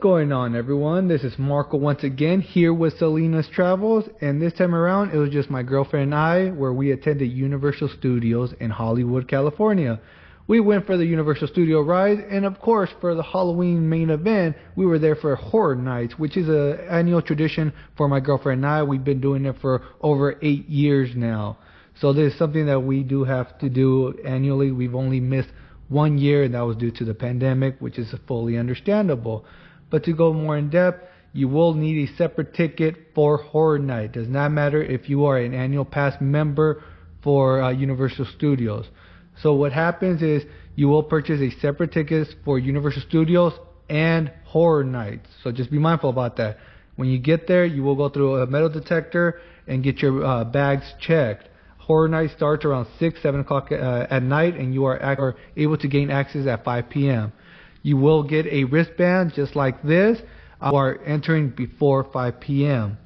going on, everyone? This is Marco once again here with Selena's Travels, and this time around it was just my girlfriend and I where we attended Universal Studios in Hollywood, California. We went for the Universal Studio ride, and of course for the Halloween main event we were there for Horror Nights, which is an annual tradition for my girlfriend and I. We've been doing it for over 8 years now, so this is something that we do have to do annually. We've only missed 1 year, and that was due to the pandemic, which is fully understandable. But to go more in depth, you will need a separate ticket for Horror Night. Does not matter if you are an annual pass member for Universal Studios. So what happens is you will purchase a separate ticket for Universal Studios and Horror Nights. So just be mindful about that. When you get there, you will go through a metal detector and get your bags checked. Horror Night starts around 7 o'clock at night, and you are able to gain access at 5 p.m. You will get a wristband just like this. You are entering before 5 p.m.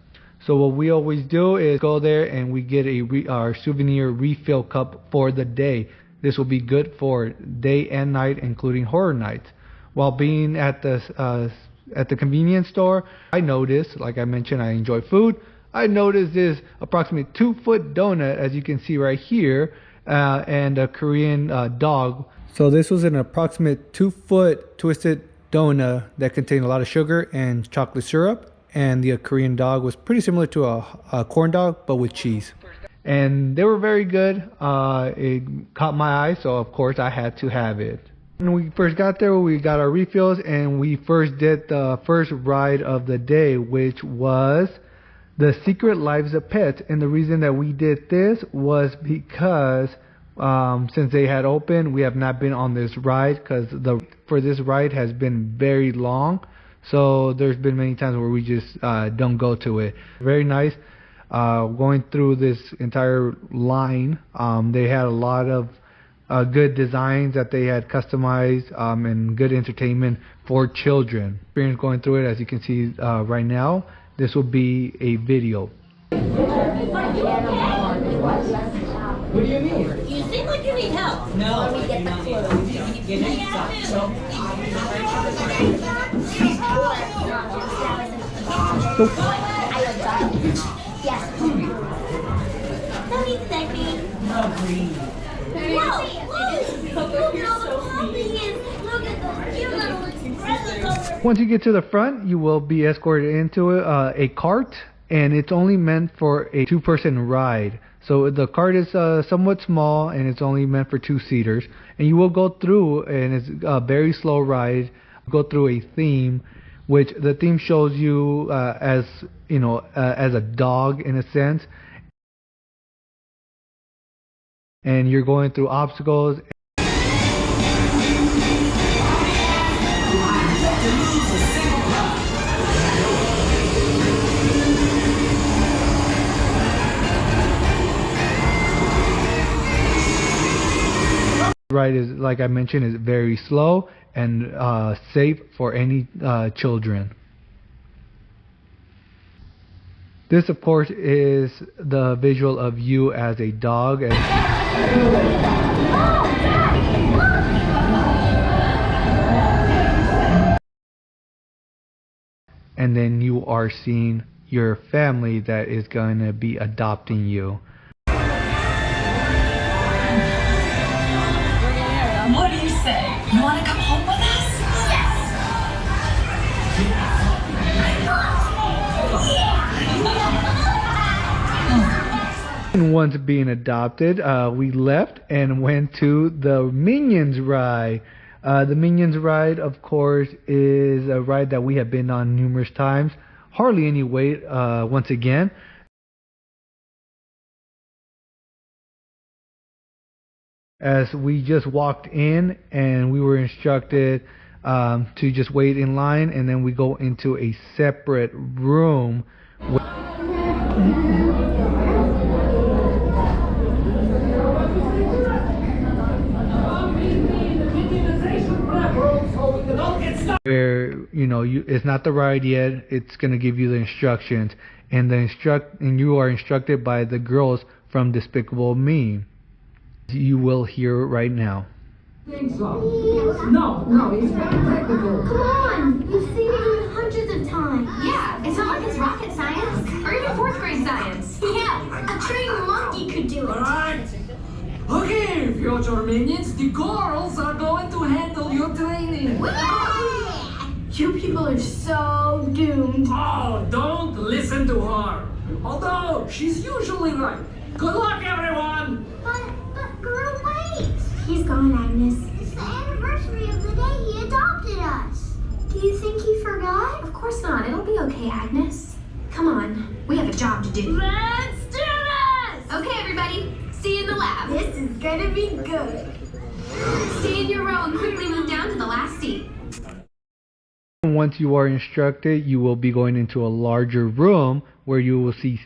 So what we always do is go there and we get our souvenir refill cup for the day. This will be good for day and night, including Horror Nights. While being at the convenience store, I noticed, like I mentioned, I enjoy food. I noticed this approximately 2-foot donut, as you can see right here, and a Korean dog. So this was an approximate 2-foot twisted donut that contained a lot of sugar and chocolate syrup, and the Korean dog was pretty similar to a corn dog but with cheese. And they were very good. It caught my eye, so of course I had to have it. When we first got there, we got our refills, and we first did the first ride of the day, which was The Secret Lives of Pets. And the reason that we did this was because since they had opened, we have not been on this ride because for this ride has been very long. So there's been many times where we just don't go to it. Very nice. Going through this entire line, they had a lot of good designs that they had customized and good entertainment for children. Experience going through it, as you can see right now. This will be a video. What do you mean? You seem like you need help. No, Let me get the clothes. You need some. Yes. Don't eat that green. No, green. Whoa, look at all the puppies. Look at those cute little presents over. Once you get to the front, you will be escorted into a cart, and it's only meant for a 2-person ride. So the cart is somewhat small, and it's only meant for 2-seaters. And you will go through, and it's a very slow ride. Go through a theme, which the theme shows you as a dog in a sense, and you're going through obstacles. Ride is, like I mentioned, is very slow and safe for any children. This, of course, is the visual of you as a dog. And then you are seeing your family that is going to be adopting you. What do you say? You want to come home with us? And once being adopted, we left and went to the Minions ride. The Minions ride, of course, is a ride that we have been on numerous times. Hardly any wait, once again. As we just walked in, and we were instructed to just wait in line, and then we go into a separate room. Where it's not the ride yet. It's gonna give you the instructions, and you are instructed by the girls from Despicable Me. You will hear it right now. think so. No, he's very technical. Come on, you've seen it in bunches of times. Yeah, it's not like it's rocket science or even fourth grade science. Yeah, a trained monkey could do it. Alright. Okay, future minions, the girls are going to handle your training. You people are so doomed. Oh, don't listen to her. Although, she's usually right. Good luck, everyone! But, Gru, wait. He's gone, Agnes. It's the anniversary of the day he adopted us. Do you think he forgot? Of course not. It'll be okay, Agnes. Come on. We have a job to do. Let's do this! Okay, everybody. See you in the lab. This is gonna be good. Stay in your row and quickly move down to the last seat. Once you are instructed, you will be going into a larger room where you will see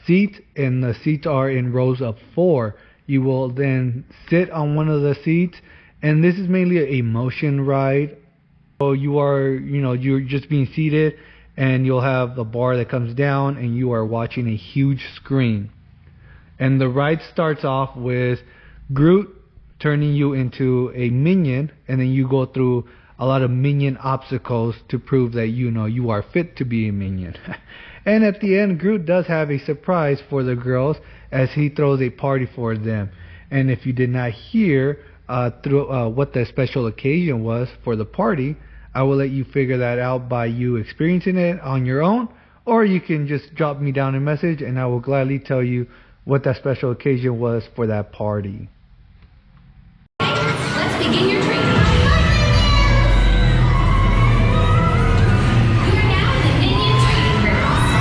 seats, and the seats are in rows of 4. You will then sit on one of the seats, and this is mainly a motion ride. So you're just being seated, and you'll have a bar that comes down, and you are watching a huge screen. And the ride starts off with Groot turning you into a minion, and then you go through a lot of minion obstacles to prove that you are fit to be a minion. And at the end, Groot does have a surprise for the girls as he throws a party for them. And if you did not hear what the special occasion was for the party, I will let you figure that out by you experiencing it on your own, or you can just drop me down a message and I will gladly tell you what that special occasion was for that party. Let's begin your training. You are now in the Minion Training Grounds.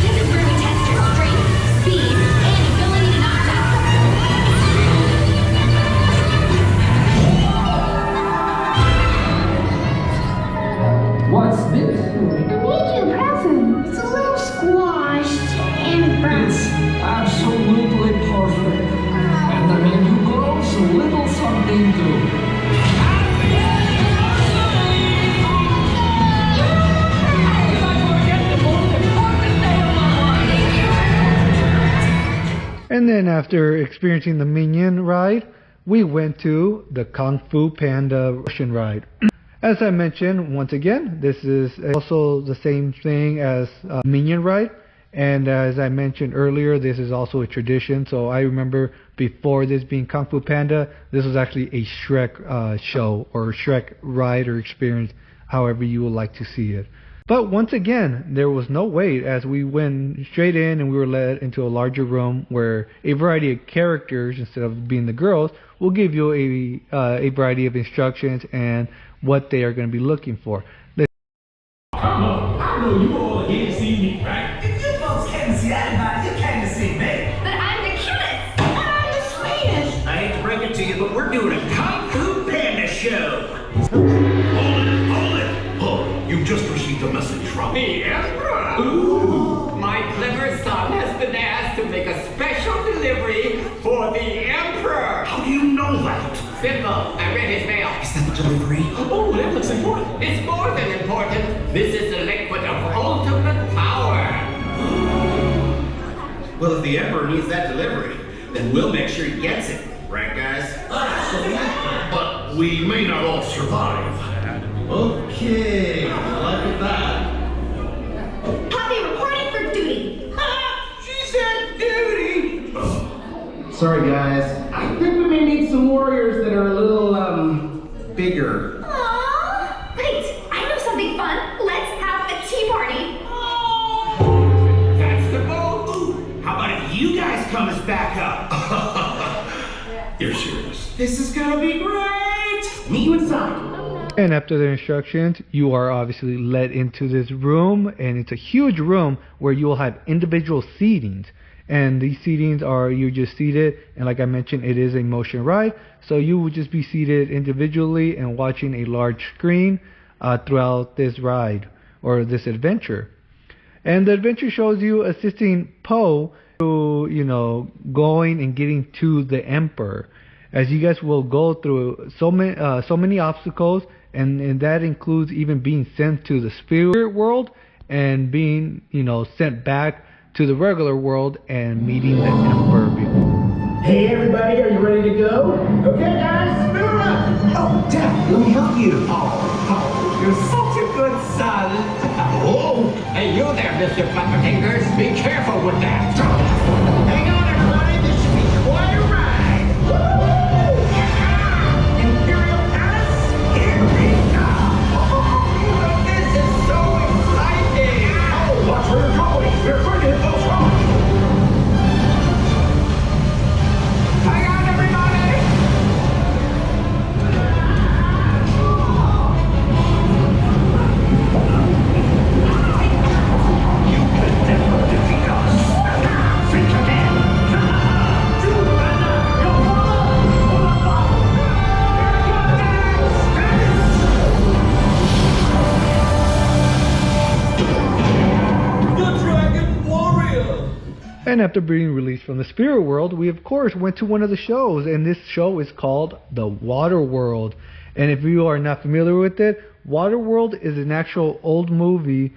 This is where we test your strength, speed, and ability to knock down. What's this? The Minion present. It's a little squashed and burnt. It's absolutely perfect. And the menu girls a little something too. And then after experiencing the Minion ride, we went to the Kung Fu Panda Russian ride. As I mentioned, once again, this is also the same thing as Minion ride. And as I mentioned earlier, this is also a tradition. So I remember before this being Kung Fu Panda, this was actually a Shrek show or Shrek ride or experience, however you would like to see it. But once again, there was no wait as we went straight in and we were led into a larger room where a variety of characters, instead of being the girls, will give you a variety of instructions and what they are going to be looking for. I know you all here to see me, right? If you folks came to see anybody, you came to see me. But I'm the cutest. And I'm the sweetest. I hate to break it to you, but we're doing a Kung Fu Panda show. Hold it. Oh, you just received a message from The Emperor! Ooh! My clever son has been asked to make a special delivery for the Emperor! How do you know that? Simple. I read his mail. Is that the delivery? Oh, that looks important. It's more than important. This is the liquid of ultimate power. Well, if the Emperor needs that delivery, then we'll make sure he gets it. Right, guys? But we may not all survive. Okay, I like that. Poppy reporting for duty. She said duty. Sorry, guys. I think we may need some warriors that are a little, bigger. Aww. Wait, I know something fun. Let's have a tea party. That's the goal. How about if you guys come as backup? You're serious. This is gonna be great! Meet you inside. And after the instructions, you are obviously led into this room, and it's a huge room where you will have individual seatings. And these seatings are, you're just seated, and like I mentioned, it is a motion ride, so you will just be seated individually and watching a large screen throughout this ride or this adventure. And the adventure shows you assisting Po to, going and getting to the Emperor, as you guys will go through so many obstacles, and that includes even being sent to the spirit world and being, sent back to the regular world and meeting the Emperor before. Hey everybody, are you ready to go? Okay guys, Let me help you. Oh, you're such a good son. Oh! Hey, you there, Mr. Flapperfingers. Be careful with that. Hang on, everybody. This should be quite a ride. Woo! Imperial Palace, here we come. This is so exciting. Oh, watch where you're going. We're going to hit those rocks. Hang on, everybody. You can never defeat us. Think again. The Dragon Warrior. And after being released from the spirit world, we of course went to one of the shows, and this show is called The Water World. And if you are not familiar with it, Water World is an actual old movie,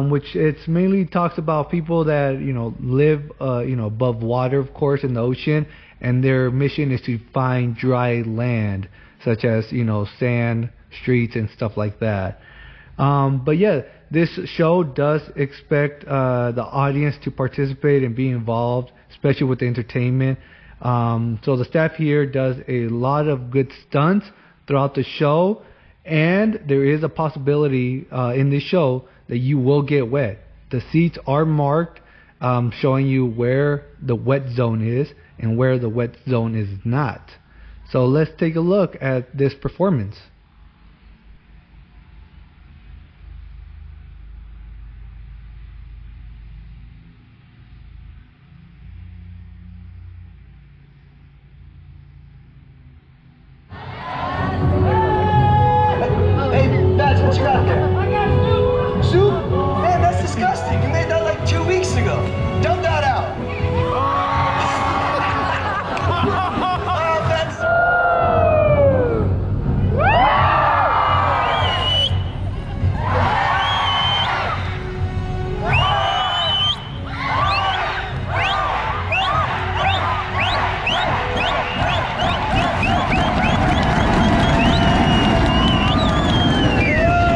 which it's mainly talks about people that live above water, of course, in the ocean, and their mission is to find dry land, such as sand, streets, and stuff like that. But yeah, this show does expect the audience to participate and be involved, especially with the entertainment. So the staff here does a lot of good stunts throughout the show, and there is a possibility in this show that you will get wet. The seats are marked, showing you where the wet zone is and where the wet zone is not. So let's take a look at this performance. Hey, Badge, what you got there? I got soup. Soup? Man, that's disgusting. You made that like 2 weeks ago. Dump that out. Oh, that's...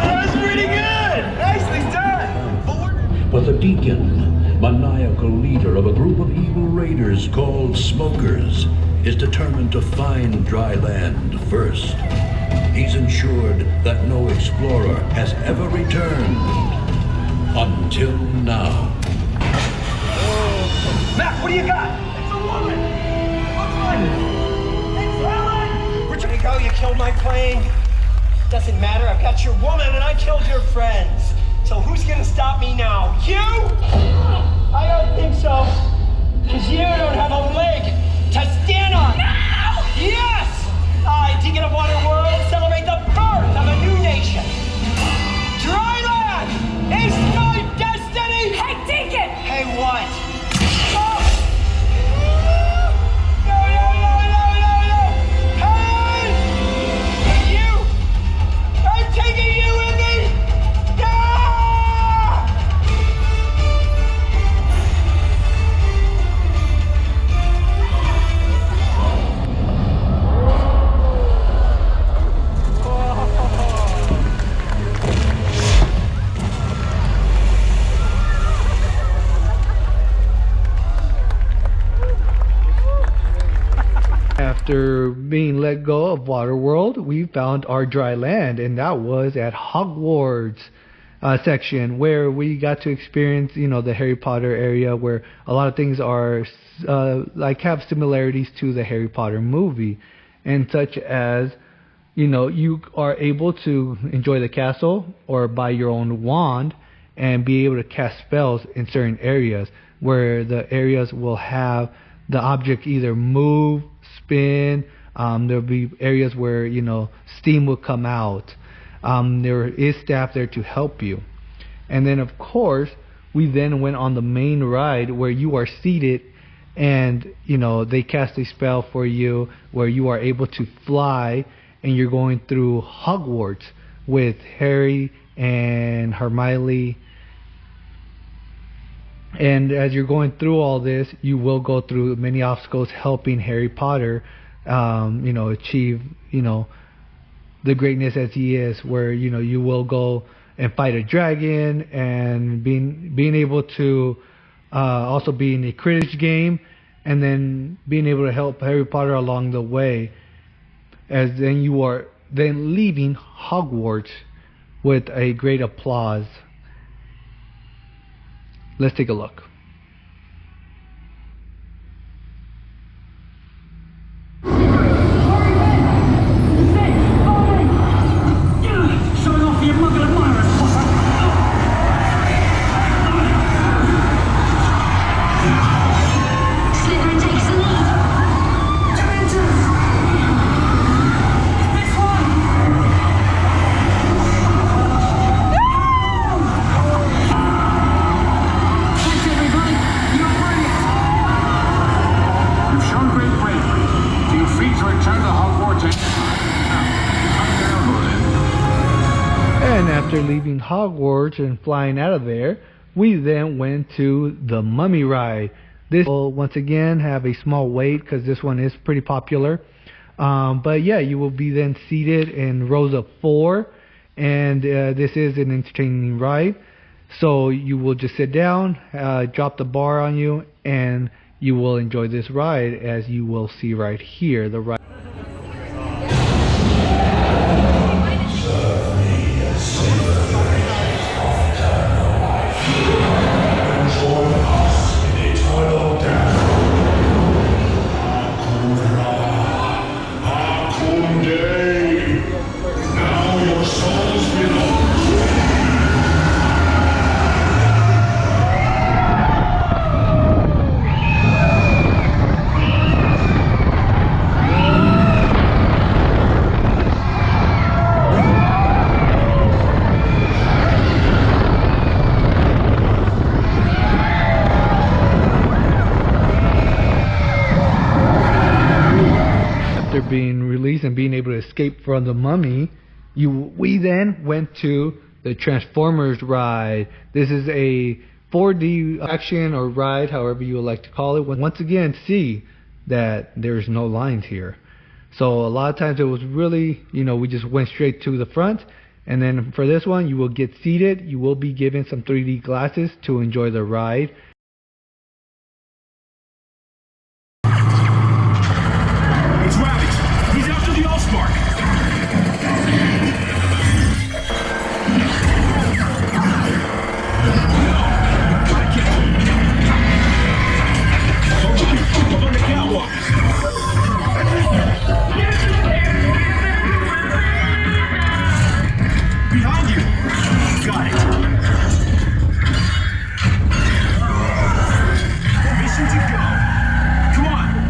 That's pretty good. Nicely done. But the Deacon, maniacal leader of a group of evil raiders called Smokers, is determined to find dry land first. He's ensured that no explorer has ever returned. Until now. Mac, what do you got? It's a woman. Looks like it's Helen. Where'd you go? You killed my plane. Doesn't matter. I've got your woman and I killed your friends. So who's gonna stop me now? You? I don't think so. Cause you don't have a leg to stand on. No! Yes! I, Deacon of Water World, celebrate the birth of a new nation. Dry land is my destiny! Hey, Deacon! Hey, what? Oh! No, no, no, no, no, no! Hey! Hey, you! I'm taking you with me! Ah! After being let go of Waterworld, we found our dry land, and that was at Hogwarts section, where we got to experience, the Harry Potter area, where a lot of things are have similarities to the Harry Potter movie, and such as, you are able to enjoy the castle or buy your own wand and be able to cast spells in certain areas, where the areas will have the object either move, spin. There'll be areas where steam will come out. There is staff there to help you, and then of course we then went on the main ride where you are seated, and they cast a spell for you where you are able to fly, and you're going through Hogwarts with Harry and Hermione. And as you're going through all this, you will go through many obstacles helping Harry Potter, achieve, the greatness as he is, where you will go and fight a dragon, and being able to also be in a Quidditch game, and then being able to help Harry Potter along the way, as then you are then leaving Hogwarts with a great applause. Let's take a look. And after leaving Hogwarts and flying out of there, we then went to the Mummy ride. This will once again have a small wait because this one is pretty popular. But yeah, you will be then seated in rows of 4, and this is an entertaining ride. So you will just sit down, drop the bar on you, and you will enjoy this ride, as you will see right here. The ride. Being released and being able to escape from the Mummy, we then went to the Transformers ride. This is a 4D action or ride, however you would like to call it. Once again, see that there's no lines here. So a lot of times it was really, we just went straight to the front. And then for this one, you will get seated. You will be given some 3D glasses to enjoy the ride.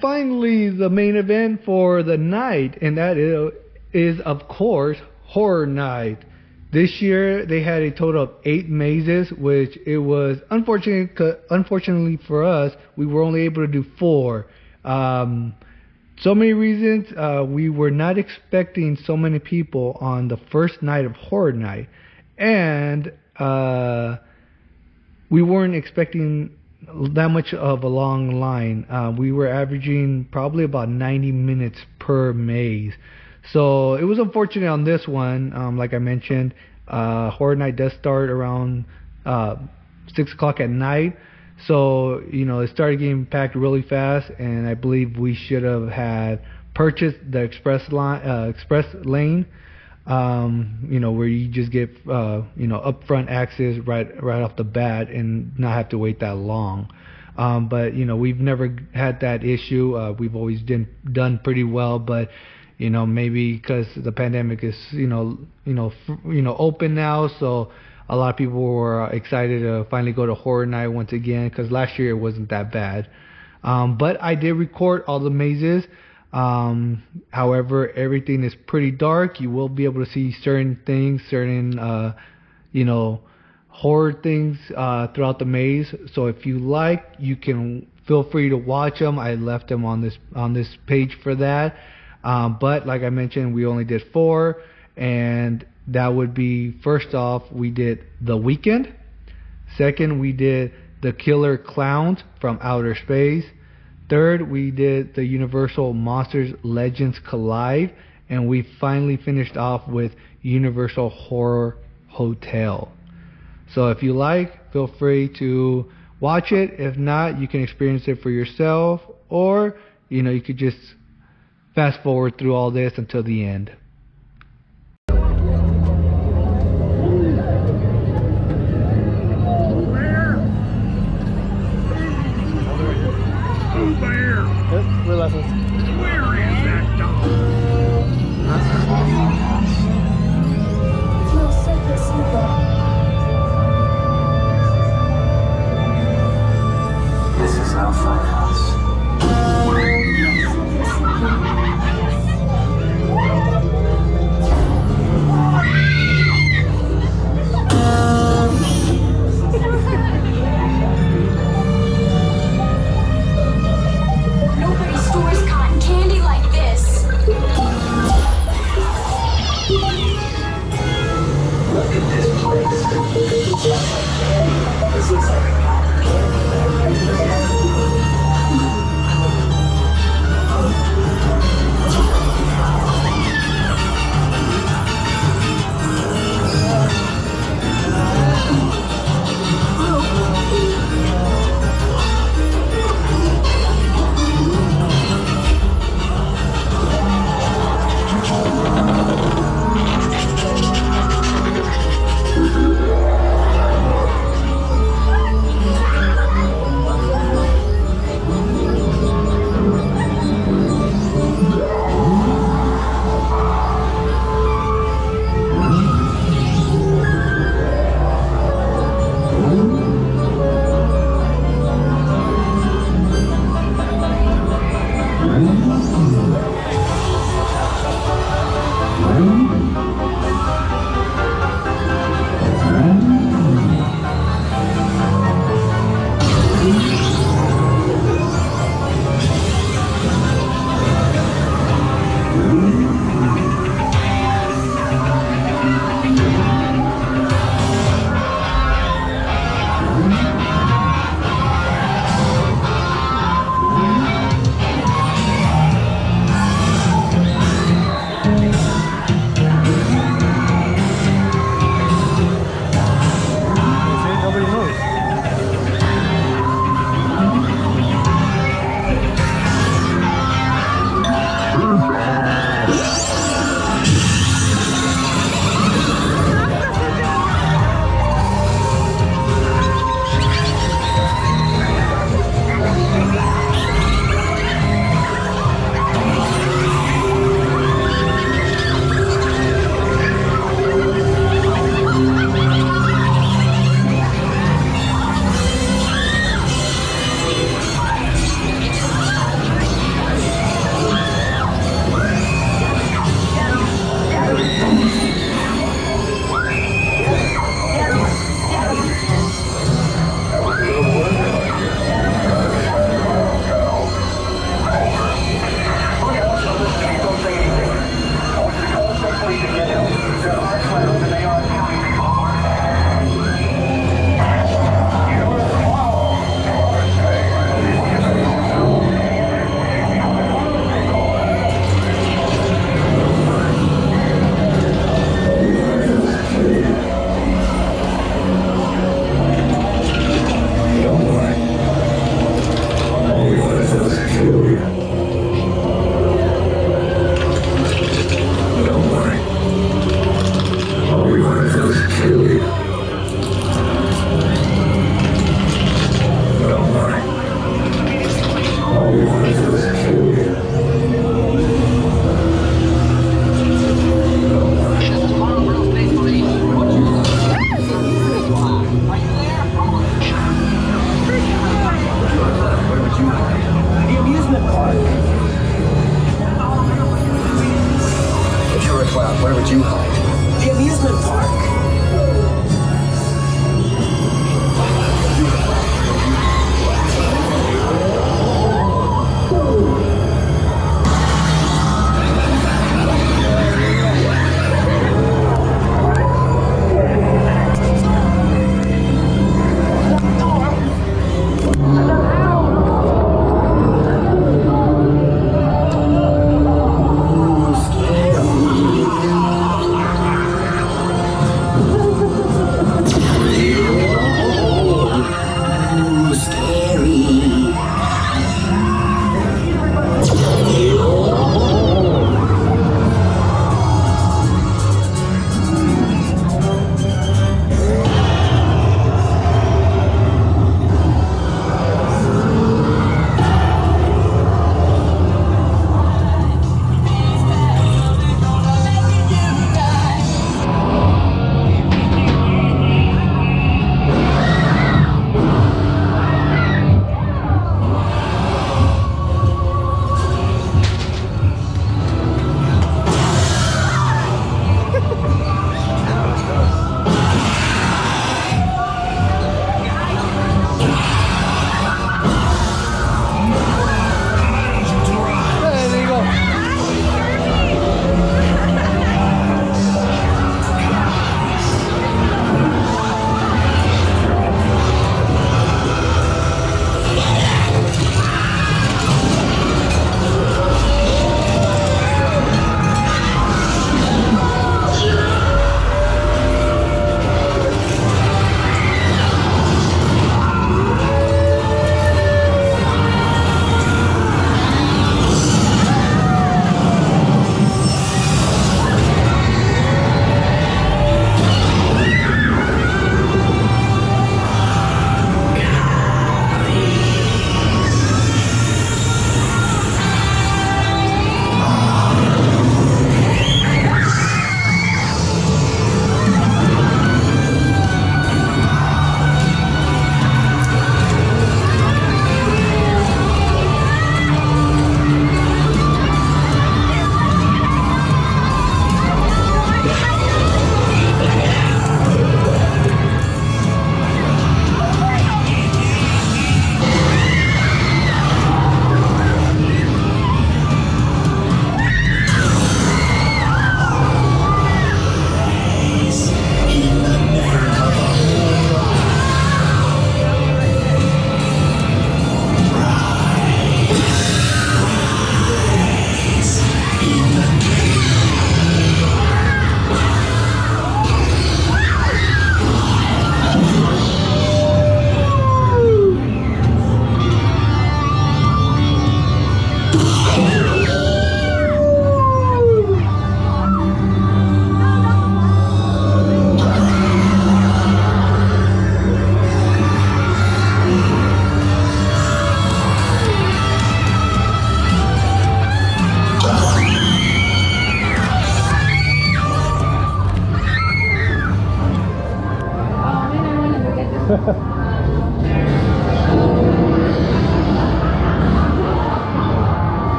Finally, the main event for the night, and that is of course Horror Night. This year they had a total of 8 mazes, which it was unfortunately for us, we were only able to do 4. So many reasons. We were not expecting so many people on the first night of Horror Night, and we weren't expecting that much of a long line. We were averaging probably about 90 minutes per maze. So it was unfortunate on this one. Like I mentioned, Horror Night does start around 6 o'clock at night. So, it started getting packed really fast, and I believe we should have had purchased the express lane, where you just get, upfront access right off the bat and not have to wait that long. But, we've never had that issue. We've always done pretty well, but, maybe because the pandemic is, open now, so a lot of people were excited to finally go to Horror Night once again, because last year it wasn't that bad. But I did record all the mazes. However, everything is pretty dark. You will be able to see certain things, certain horror things throughout the maze. So if you like, you can feel free to watch them. I left them on this page for that. But like I mentioned, we only did 4, and that would be, first off, we did The Weeknd. Second, we did The Killer Clowns from Outer Space. Third, we did the Universal Monsters Legends Collide. and we finally finished off with Universal Horror Hotel. So if you like, feel free to watch it. If not, you can experience it for yourself, or you could just fast forward through all this until the end. This is our firehouse. Nobody stores cotton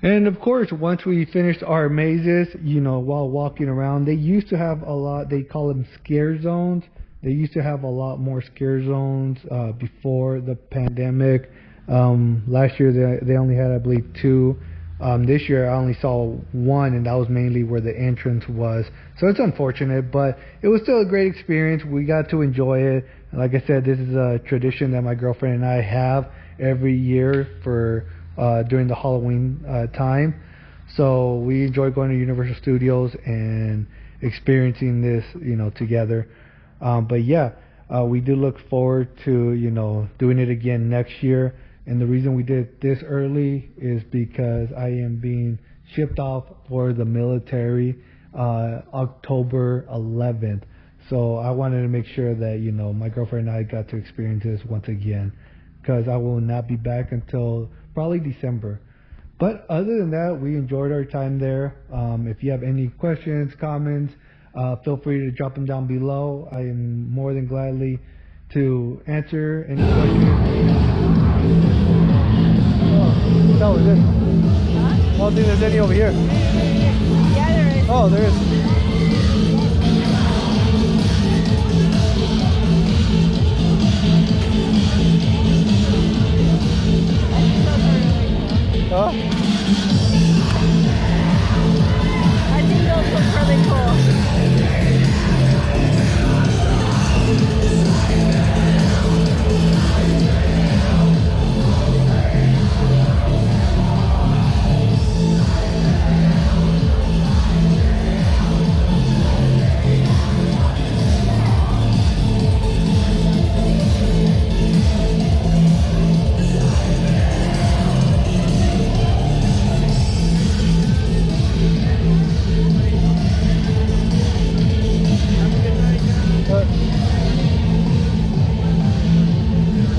And of course, once we finished our mazes, you know, while walking around, they used to have a lot, they call them scare zones. They used to have a lot more scare zones before the pandemic. Last year they only had, I believe, 2. This year I only saw 1, and that was mainly where the entrance was. So it's unfortunate, but it was still a great experience. We got to enjoy it. Like I said, this is a tradition that my girlfriend and I have every year for during the Halloween time. So we enjoy going to Universal Studios and experiencing this, you know, together. But yeah, we do look forward to, you know, doing it again next year. And the reason we did this early is because I am being shipped off for the military October 11th. So I wanted to make sure that, you know, my girlfriend and I got to experience this once again, because I will not be back until probably December. But other than that, we enjoyed our time there. If you have any questions, comments, feel free to drop them down below. I am more than gladly to answer any questions. Oh, that was it. I don't think there's any over here. Yeah, there is. Oh, there is. Huh? I think those look really cool.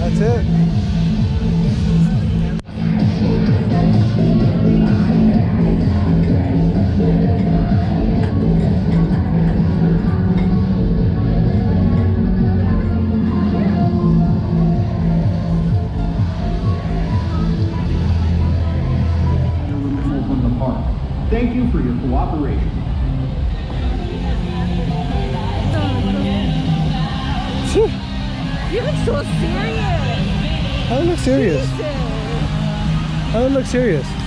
That's it. From the park. Thank you for your cooperation. You look so serious. I don't look serious. Jesus. I don't look serious.